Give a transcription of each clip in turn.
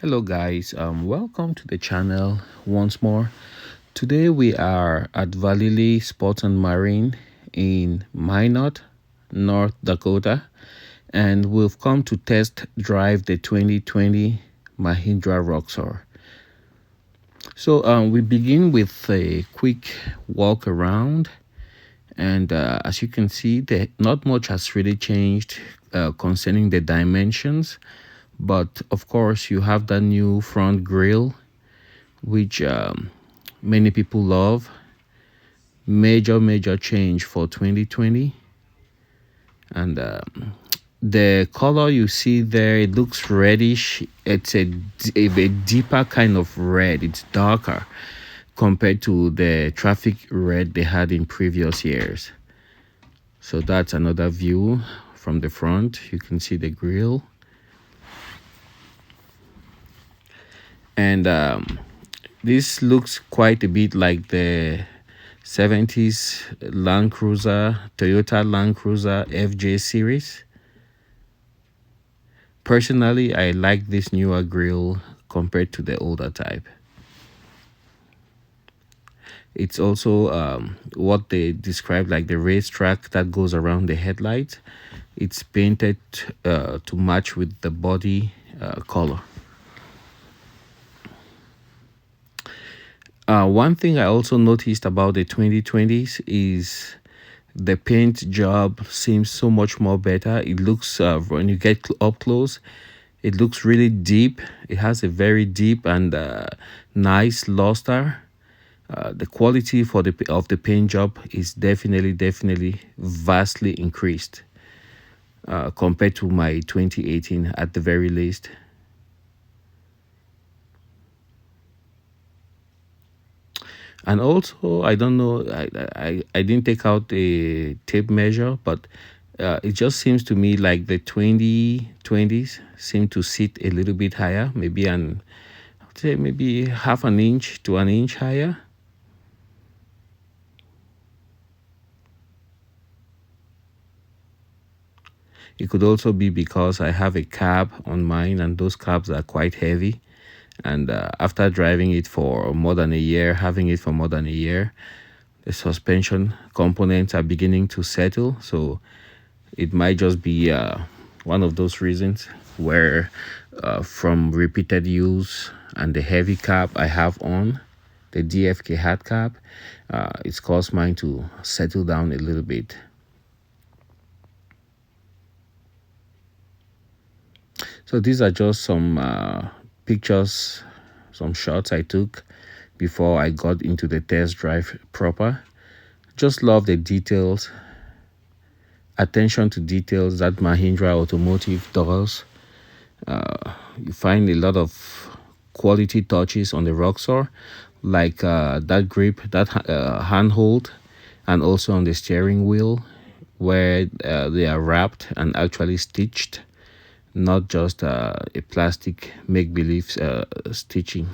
Hello guys, welcome to the channel once more. Today we are at Vallely Sports and Marine in Minot, North Dakota, and we've come to test drive the 2020 Mahindra Roxor. So we begin with a quick walk around, and as you can see, not much has really changed concerning the dimensions, but of course you have that new front grille which many people love. Major change for 2020. And the color you see there, it looks reddish. It's a deeper kind of red. It's darker compared to the traffic red they had in previous years. So that's another view from the front. You can see the grille. And this looks quite a bit like the 70s Land Cruiser, Toyota Land Cruiser FJ series. Personally, I like this newer grille compared to the older type. It's also what they describe like the racetrack that goes around the headlight. It's painted to match with the body color. One thing I also noticed about the 2020s is the paint job seems so much more better. It looks, when you get up close, it looks really deep. It has a very deep and nice luster. The quality of the paint job is definitely vastly increased compared to my 2018 at the very least. And also, I don't know, I didn't take out a tape measure, but it just seems to me like the 2020s seem to sit a little bit higher, maybe I'd say maybe half an inch to an inch higher. It could also be because I have a cab on mine, and those cabs are quite heavy. And after driving it for more than a year, having it for more than a year, the suspension components are beginning to settle. So it might just be one of those reasons where from repeated use and the heavy cap I have on, the DFK hat cap, it's caused mine to settle down a little bit. So these are just some pictures, some shots I took before I got into the test drive proper. Just love the details, attention to details that Mahindra Automotive does. You find a lot of quality touches on the Roxor, like that grip, that handhold, and also on the steering wheel, where they are wrapped and actually stitched, not just a plastic make-believe stitching.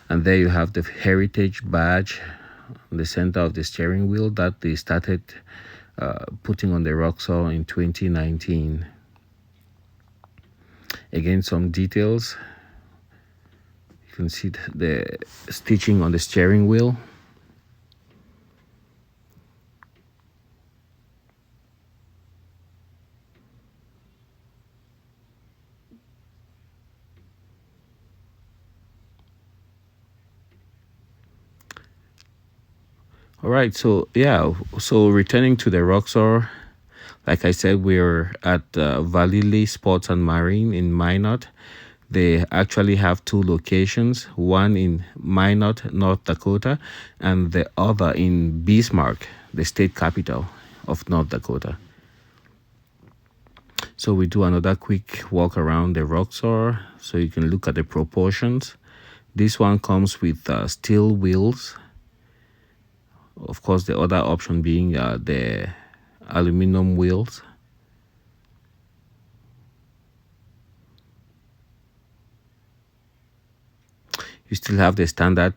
And there you have the heritage badge on the center of the steering wheel that they started putting on the Roxor in 2019. Again, some details. You can see the stitching on the steering wheel. All right, so yeah, so returning to the Roxor, like I said, we're at Vallely Sports and Marine in Minot. They actually have two locations, one in Minot, North Dakota, and the other in Bismarck, the state capital of North Dakota. So we do another quick walk around the Roxor so you can look at the proportions. This one comes with steel wheels. Of course, the other option being the aluminum wheels. You still have the standard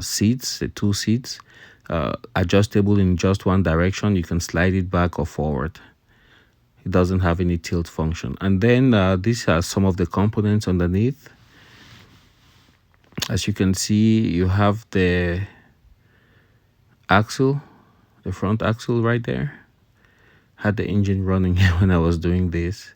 seats, the two seats, adjustable in just one direction. You can slide it back or forward. It doesn't have any tilt function. And then these are some of the components underneath. As you can see, you have the axle, the front axle right there. Had the engine running when I was doing this.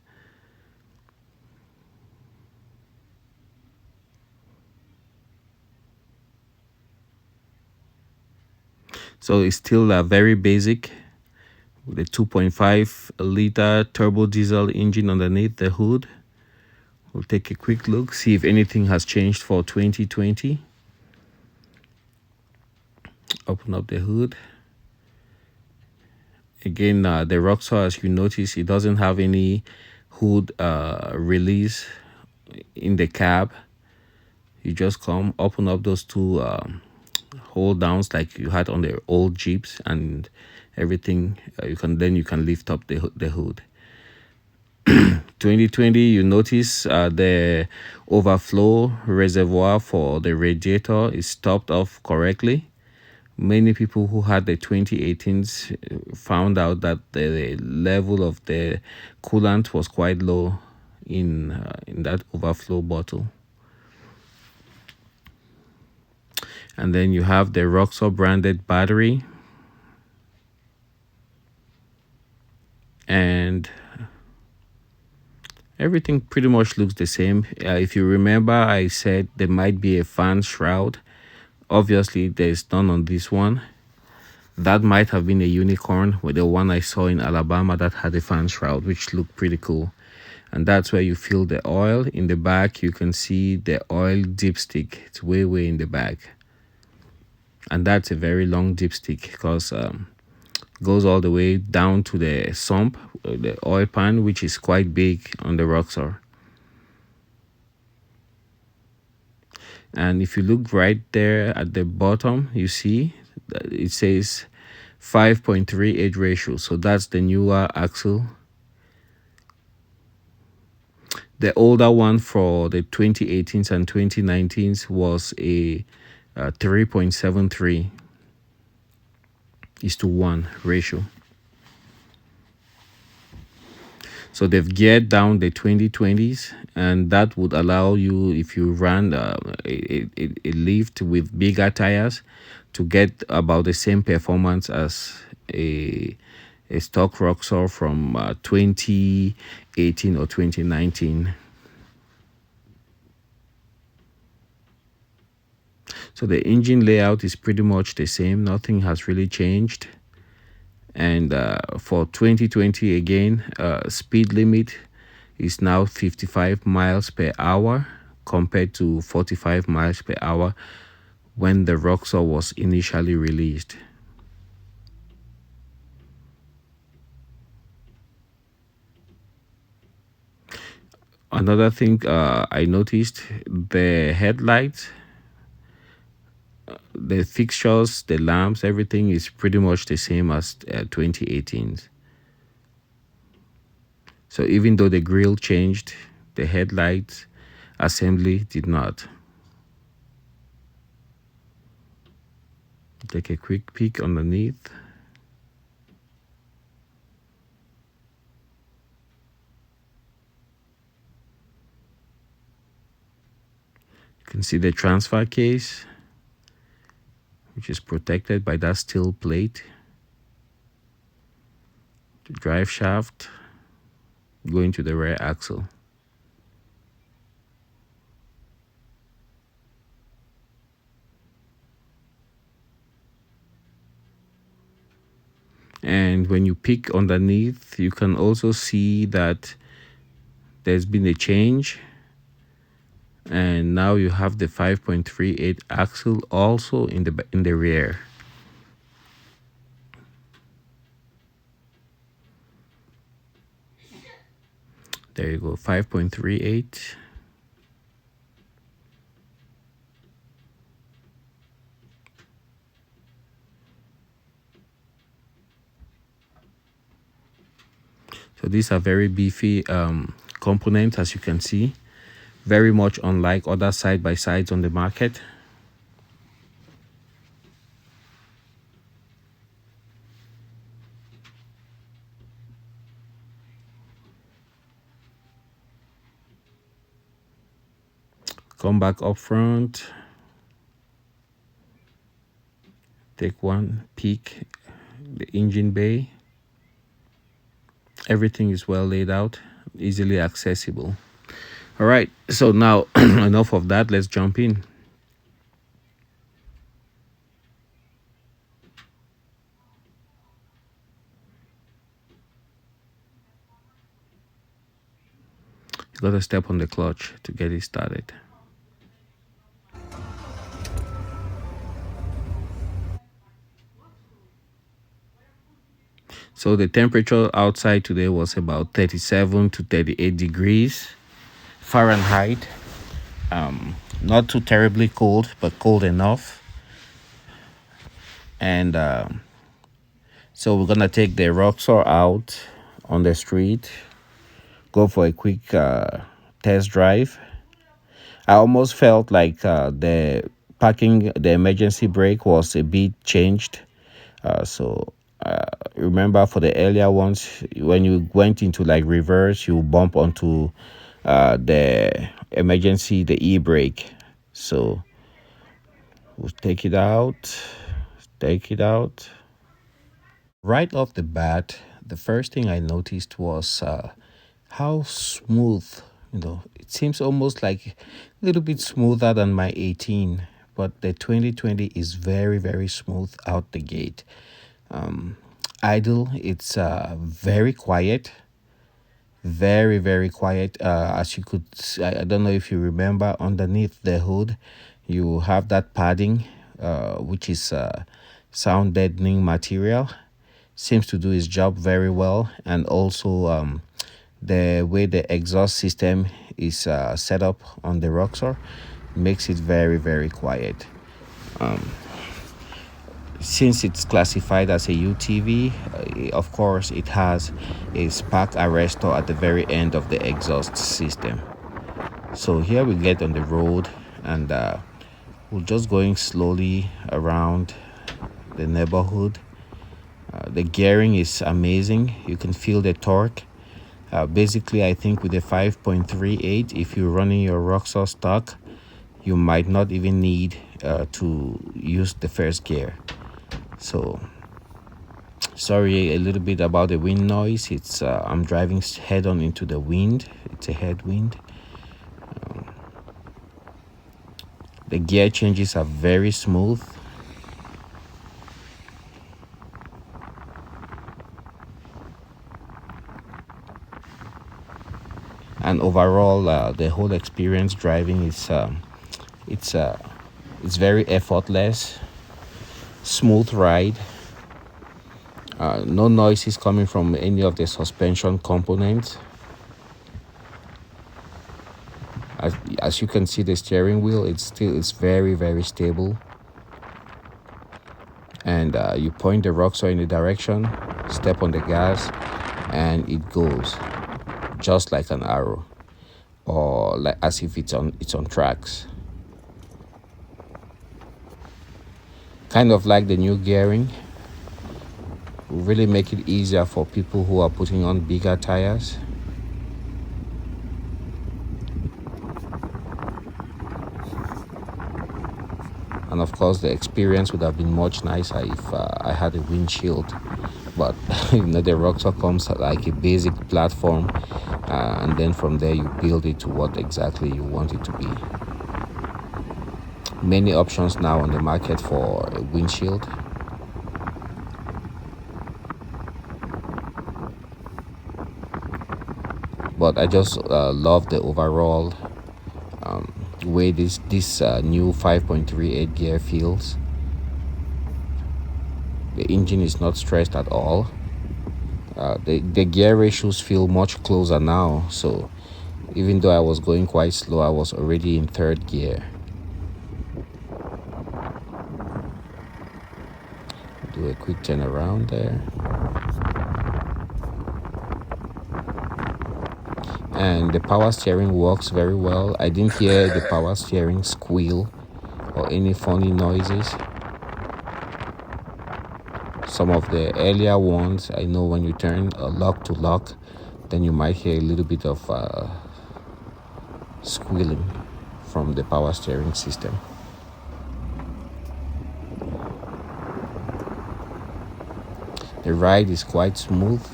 So it's still very basic with a 2.5 liter turbo diesel engine underneath the hood. We'll take a quick look, see if anything has changed for 2020. Open up the hood. Again, the Roxor, as you notice, it doesn't have any hood release in the cab. You just come open up those two hold downs like you had on the old Jeeps, and everything you can lift up the hood. 2020, you notice the overflow reservoir for the radiator is topped off correctly. Many people who had the 2018s found out that the level of the coolant was quite low in that overflow bottle. And then you have the Roxor branded battery, and everything pretty much looks the same. If you remember, I said there might be a fan shroud. Obviously, there's none on this one. That might have been a unicorn with the one I saw in Alabama that had a fan shroud, which looked pretty cool. And that's where you fill the oil. In the back, you can see the oil dipstick. It's way in the back. And that's a very long dipstick because goes all the way down to the sump, the oil pan, which is quite big on the Roxor. And if you look right there at the bottom, you see that it says 5.38 ratio. So that's the newer axle. The older one for the 2018s and 2019s was a 3.73 is to 1 ratio. So they've geared down the 2020s, and that would allow you, if you ran a lift with bigger tires, to get about the same performance as a stock Roxor from 2018 or 2019. So the engine layout is pretty much the same. Nothing has really changed. And for 2020 again, speed limit is now 55 miles per hour compared to 45 miles per hour when the Roxor was initially released. Another thing I noticed, the headlights, the fixtures, the lamps, everything is pretty much the same as 2018s. So even though the grille changed, the headlight assembly did not. Take a quick peek underneath. You can see the transfer case, which is protected by that steel plate. The drive shaft going to the rear axle. And when you peek underneath, you can also see that there's been a change. And now you have the 5.38 axle also in the rear. There you go, 5.38. So these are very beefy components, as you can see. Very much unlike other side-by-sides on the market. Come back up front. Take one peek, the engine bay. Everything is well laid out, easily accessible. All right, so now enough of that. Let's jump in. You got to step on the clutch to get it started. So the temperature outside today was about 37 to 38 degrees Fahrenheit. Not too terribly cold, but cold enough. And so we're gonna take the Roxor out on the street, go for a quick test drive. I almost felt like the emergency brake was a bit changed. So remember for the earlier ones, when you went into like reverse, you bump onto the e-brake. So we'll take it out. Right off the bat, the first thing I noticed was how smooth, it seems almost like a little bit smoother than my 18, but the 2020 is very, very smooth out the gate. Idle, it's very quiet, very, very quiet. As you could, I don't know if you remember, underneath the hood, you have that padding, which is sound deadening material. Seems to do its job very well, and also the way the exhaust system is set up on the Roxor makes it very, very quiet. Since it's classified as a UTV, of course it has a spark arrestor at the very end of the exhaust system. So here we get on the road, and we're just going slowly around the neighborhood. The gearing is amazing. You can feel the torque. Basically, I think with the 5.38, if you're running your Roxor stock, you might not even need to use the first gear. So sorry a little bit about the wind noise. It's I'm driving head on into the wind. It's a headwind. The gear changes are very smooth. And overall, the whole experience driving is it's very effortless, smooth ride. No noise is coming from any of the suspension components. As you can see, the steering wheel, it's very, very stable. And you point the Roxor in a direction, step on the gas, and it goes just like an arrow, or like as if it's on tracks. Kind of like the new gearing. Will really make it easier for people who are putting on bigger tires. And of course, the experience would have been much nicer if I had a windshield. But the Roxor comes like a basic platform, and then from there you build it to what exactly you want it to be. Many options now on the market for a windshield. But I just love the overall way this new 5.38 gear feels. The engine is not stressed at all. The gear ratios feel much closer now, so even though I was going quite slow, I was already in third gear. Do a quick turn around there. And the power steering works very well. I didn't hear the power steering squeal or any funny noises. Some of the earlier ones, I know when you turn lock to lock, then you might hear a little bit of squealing from the power steering system. The ride is quite smooth.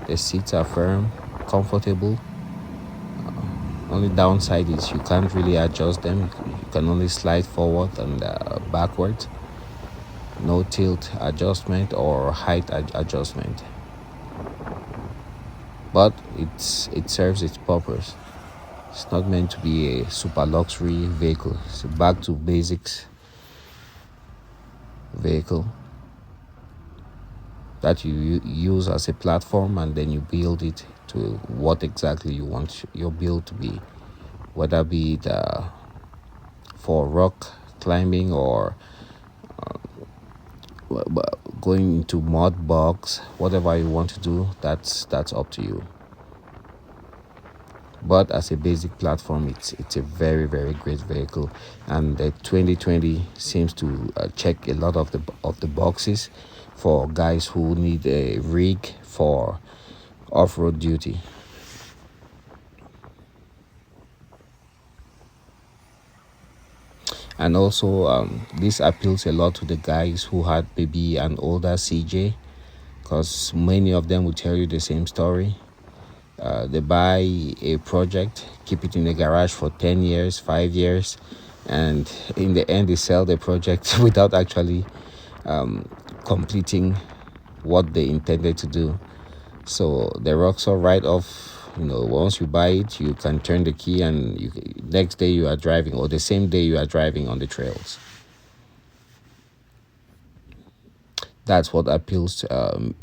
The seats are firm, comfortable. Only downside is you can't really adjust them. You can only slide forward and backward. No tilt adjustment or height adjustment. But it serves its purpose. It's not meant to be a super luxury vehicle. It's a back to basics vehicle that you use as a platform, and then you build it to what exactly you want your build to be, whether be it for rock climbing or going into mud bogs, whatever you want to do, that's up to you. But as a basic platform, it's a very very great vehicle, and the 2020 seems to check a lot of the boxes for guys who need a rig for off-road duty. And also this appeals a lot to the guys who had maybe an older CJ, because many of them will tell you the same story. They buy a project, keep it in the garage for 10 years, 5 years, and in the end they sell the project without actually completing what they intended to do. So the Roxor right off, once you buy it, you can turn the key and next day you are driving, or the same day you are driving on the trails. That's what appeals to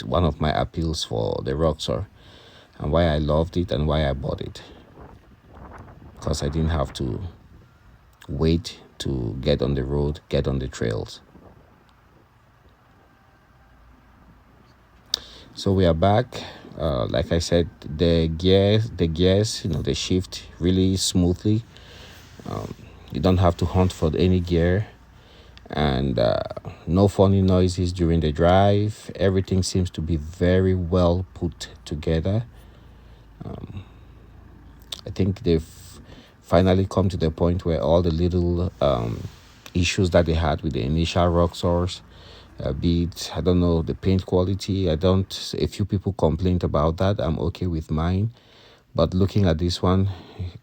one of my appeals for the Roxor, and why I loved it and why I bought it, because I didn't have to wait to get on the road, get on the trails. So we are back. Like I said, the gears, they shift really smoothly. You don't have to hunt for any gear, and no funny noises during the drive. Everything seems to be very well put together. I think they've finally come to the point where all the little issues that they had with the initial Roxors, be it, I don't know, the paint quality. A few people complained about that. I'm okay with mine. But looking at this one,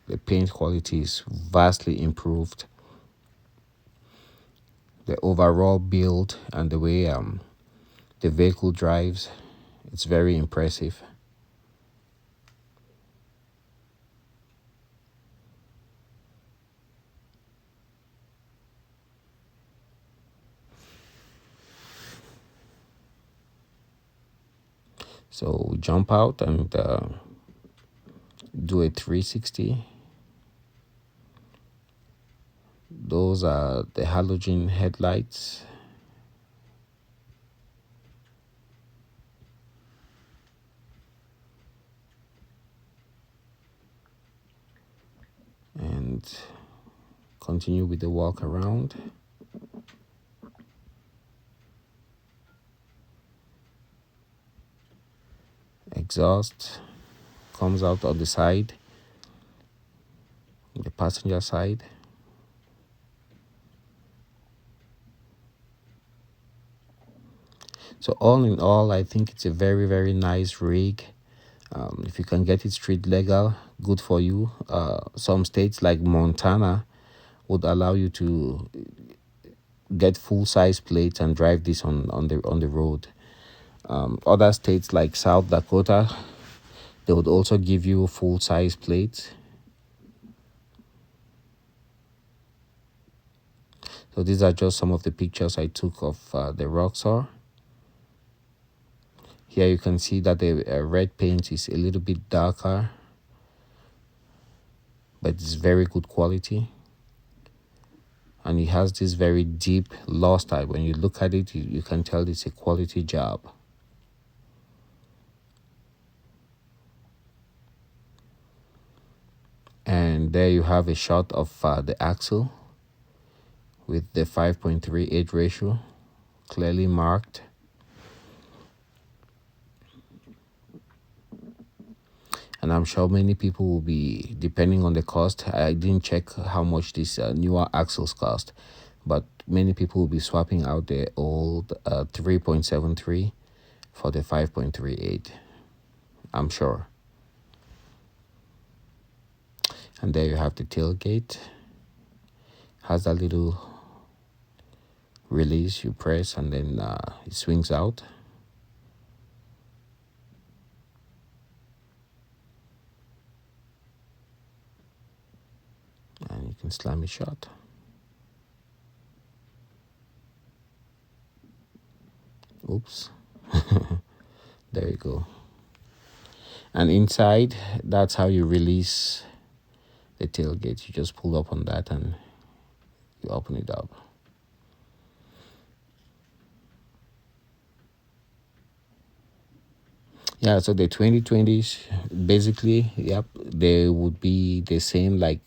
the paint quality is vastly improved. The overall build and the way the vehicle drives, it's very impressive. So we jump out and do a 360. Those are the halogen headlights. And continue with the walk around. Exhaust comes out on the side, the passenger side. So all in all, I think it's a very very nice rig. If you can get it street legal, good for you. Some states like Montana would allow you to get full size plates and drive this on the road. Other states like South Dakota, they would also give you full size plates. So these are just some of the pictures I took of the Roxor. Here you can see that the red paint is a little bit darker, but it's very good quality. And it has this very deep luster. When you look at it, you can tell it's a quality job. And there you have a shot of the axle with the 5.38 ratio clearly marked. And I'm sure many people will be, depending on the cost, I didn't check how much these newer axles cost. but many people will be swapping out their old 3.73 for the 5.38, I'm sure. And there you have the tailgate. Has that little release you press, and then it swings out. And you can slam it shut. Oops. There you go. And inside, that's how you release the tailgate. You just pull up on that and you open it up. Yeah, so the 2020s, basically, yep, they would be the same like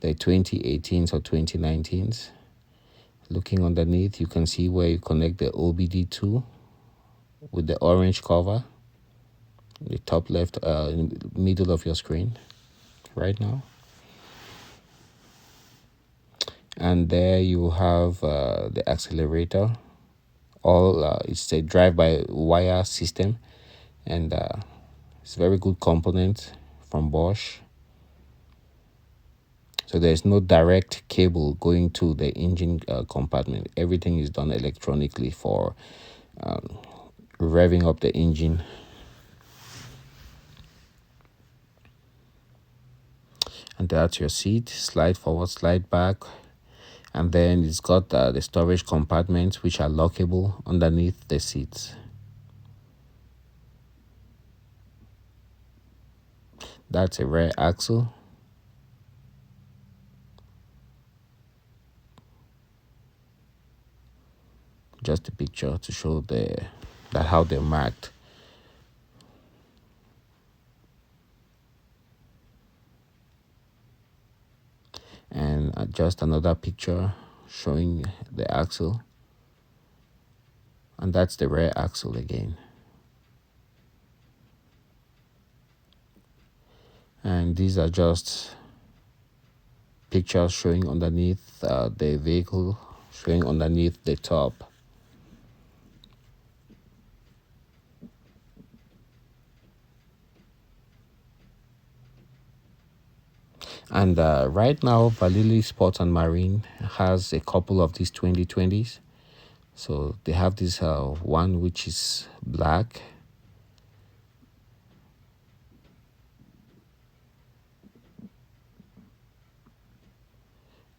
the 2018s or 2019s. Looking underneath, you can see where you connect the OBD2 with the orange cover, the top left, in the middle of your screen right now. And there you have the accelerator. It's a drive-by-wire system, and it's a very good component from Bosch. So there's no direct cable going to the engine compartment. Everything is done electronically for revving up the engine. And that's your seat. Slide forward, slide back. And then it's got the storage compartments, which are lockable underneath the seats. That's a rear axle. Just a picture to show that how they're marked. And just another picture showing the axle. And that's the rear axle again. And these are just pictures showing underneath the vehicle, showing underneath the top. And right now, Vallely Sports and Marine has a couple of these 2020s. So they have this one which is black.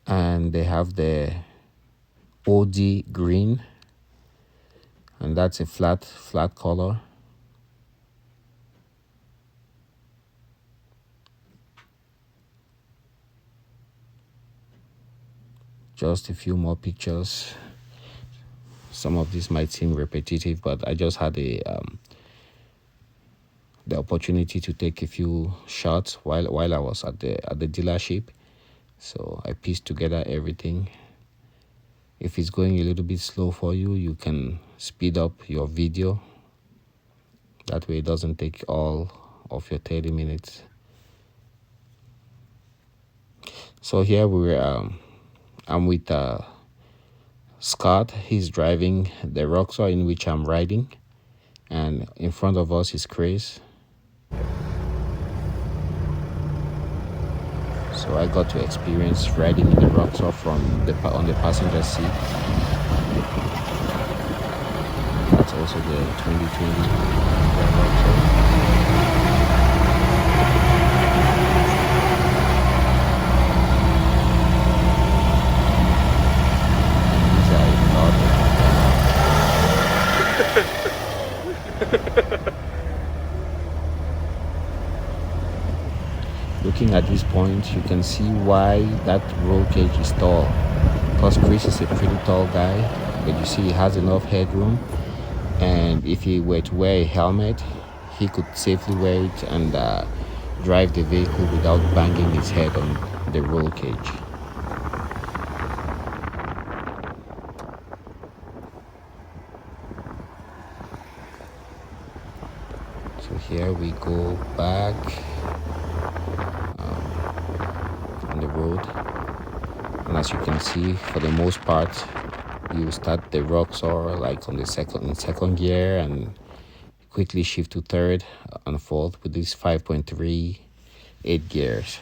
And they have the OD green. And that's a flat color. Just a few more pictures. Some of these might seem repetitive, but I just had the opportunity to take a few shots while I was at the dealership. So I pieced together everything. If it's going a little bit slow for you, you can speed up your video. That way it doesn't take all of your 30 minutes. So here I'm with Scott. He's driving the Roxor in which I'm riding. And in front of us is Chris. So I got to experience riding in the Roxor on the passenger seat. That's also the 2020 Roxor. Looking at this point, you can see why that roll cage is tall. Because Chris is a pretty tall guy, but you see he has enough headroom. And if he were to wear a helmet, he could safely wear it and drive the vehicle without banging his head on the roll cage. So here we go back on the road. And as you can see, for the most part, you start the Roxor like on the second gear and quickly shift to third and fourth with these 5.3 8 gears.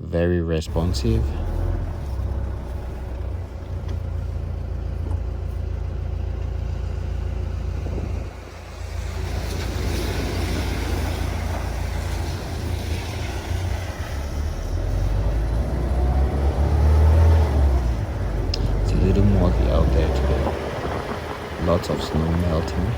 Very responsive. It's a little muggy out there today. Lots of snow melting.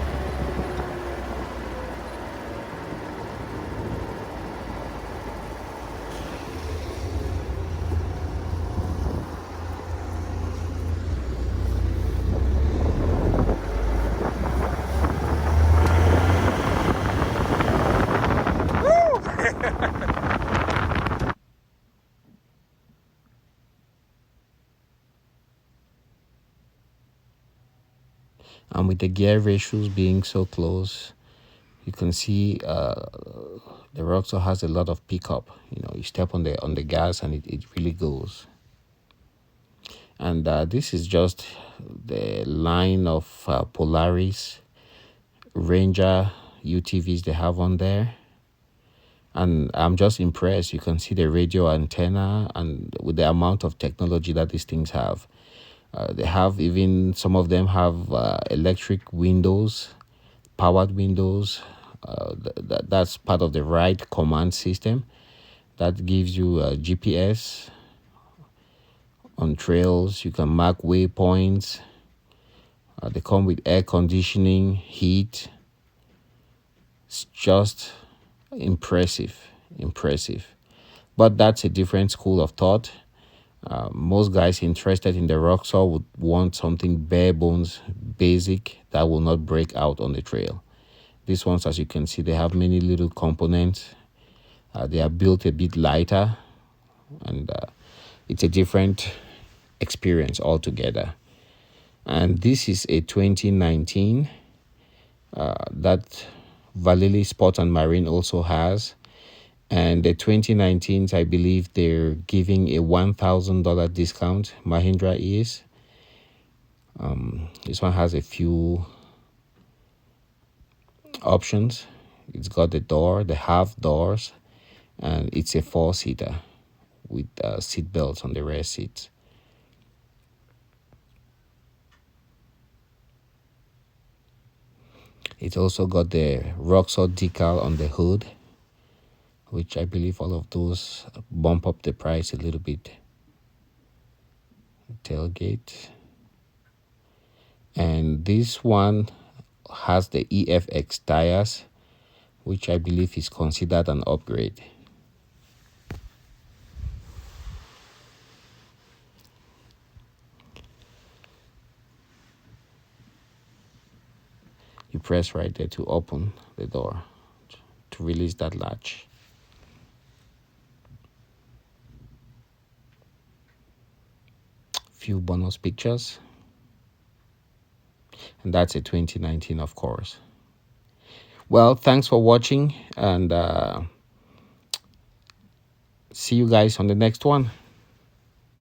And with the gear ratios being so close, you can see the Roxor has a lot of pickup. You step on the gas and it really goes. And this is just the line of Polaris Ranger UTVs they have on there. And I'm just impressed. You can see the radio antenna and with the amount of technology that these things have. They have even, some of them have electric windows, powered windows. That's part of the ride command system that gives you GPS on trails. You can mark waypoints. They come with air conditioning, heat. It's just impressive. But that's a different school of thought. Most guys interested in the Roxor would want something bare bones, basic, that will not break out on the trail. These ones, as you can see, they have many little components. They are built a bit lighter, and it's a different experience altogether. And this is a 2019 that Vallely Sports and Marine also has. And the 2019s, I believe they're giving a $1,000 discount. Mahindra is. This one has a few options. It's got the half doors, and it's a 4-seater with seat belts on the rear seats. It's also got the Roxor decal on the hood, which I believe all of those bump up the price a little bit. Tailgate. And this one has the EFX tires, which I believe is considered an upgrade. You press right there to open the door to release that latch. Few bonus pictures. And that's a 2019, of course. Well, thanks for watching, and see you guys on the next one.